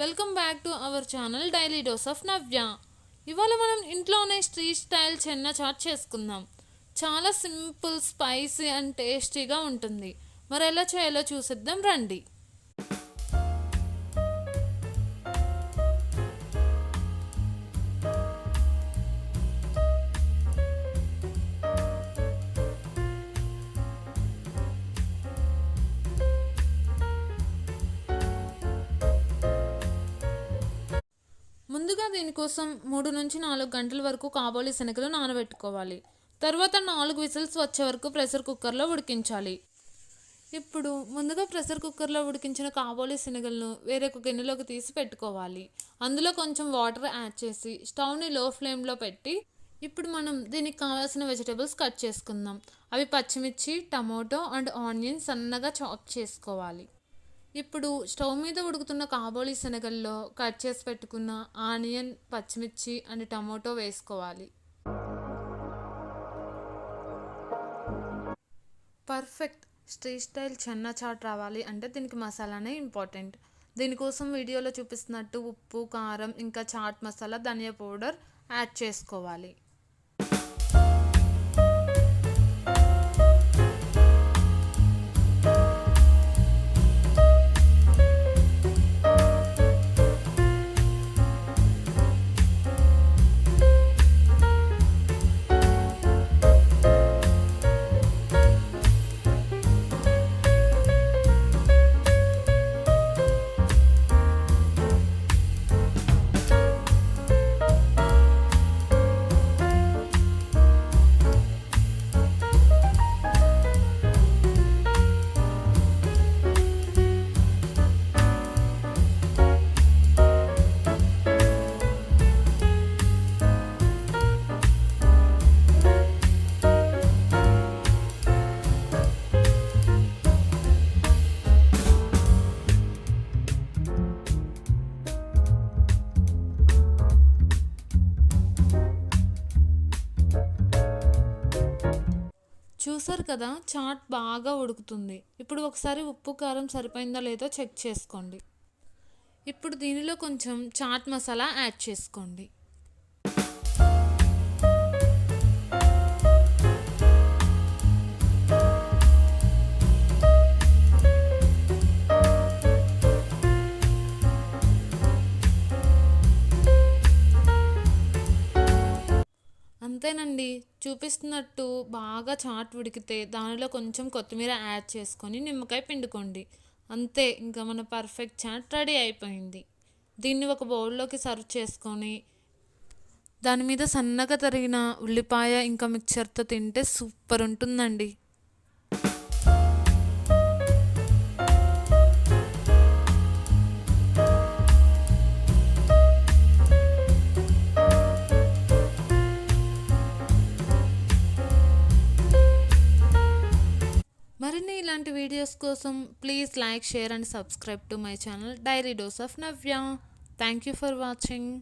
Welcome back to our channel daily dose of Navya. ఇవాళ మనం ఇంట్లోనే స్ట్రీట్ స్టైల్ చెన్నా చాట్ చేసుకుందాం. చాలా సింపుల్, స్పైసీ అండ్ టేస్టీగా ఉంటుంది. మరి ఎలా చేయాలో చూసిద్దాం రండి. ముందుగా దీనికోసం 3 నుంచి 4 గంటల వరకు కాబోలి శనగలు నానబెట్టుకోవాలి. తర్వాత 4 విజిల్స్ వచ్చే వరకు ప్రెషర్ కుక్కర్లో ఉడికించాలి. ఇప్పుడు ముందుగా ప్రెషర్ కుక్కర్లో ఉడికించిన కాబోలి శనగలను వేరొక గిన్నెలోకి తీసి పెట్టుకోవాలి. అందులో కొంచెం వాటర్ యాడ్ చేసి స్టవ్ని లో ఫ్లేమ్లో పెట్టి ఇప్పుడు మనం దీనికి కావాల్సిన వెజిటేబుల్స్ కట్ చేసుకుందాం. అవి పచ్చిమిర్చి, టమోటో అండ్ ఆనియన్ సన్నగా చాప్ చేసుకోవాలి. ఇప్పుడు స్టవ్ మీద ఉడుకుతున్న కాబోలి శనగల్లో కట్ చేసి పెట్టుకున్న ఆనియన్, పచ్చిమిర్చి అండ్ టమోటో వేసుకోవాలి. Perfect street style chana chaat రావాలి అంటే దీనికి మసాలానే ఇంపార్టెంట్. దీనికోసం వీడియోలో చూపిస్తున్నట్టు ఉప్పు, కారం, ఇంకా చాట్ మసాలా, ధనియా పౌడర్ యాడ్ చేసుకోవాలి. చూసారు కదా, చాట్ బాగా ఉడుకుతుంది. ఇప్పుడు ఒకసారి ఉప్పు, కారం సరిపోయిందో లేదో చెక్ చేసుకోండి. ఇప్పుడు దీనిలో కొంచెం చాట్ మసాలా యాడ్ చేసుకోండి. అంతేనండి, చూపిస్తున్నట్టు బాగా చాట్ ఉడికితే దానిలో కొంచెం కొత్తిమీర యాడ్ చేసుకొని నిమ్మకాయ పిండుకోండి. అంతే, ఇంకా మన పర్ఫెక్ట్ చాట్ రెడీ అయిపోయింది. దీన్ని ఒక బౌల్లోకి సర్వ్ చేసుకొని దాని మీద సన్నగా తరిగిన ఉల్లిపాయ ఇంకా మిక్చర్తో తింటే సూపర్ ఉంటుందండి. మరిన్ని ఇలాంటి వీడియోస్ కోసం please like, share and subscribe to my channel diary dose of Navya. Thank you for watching.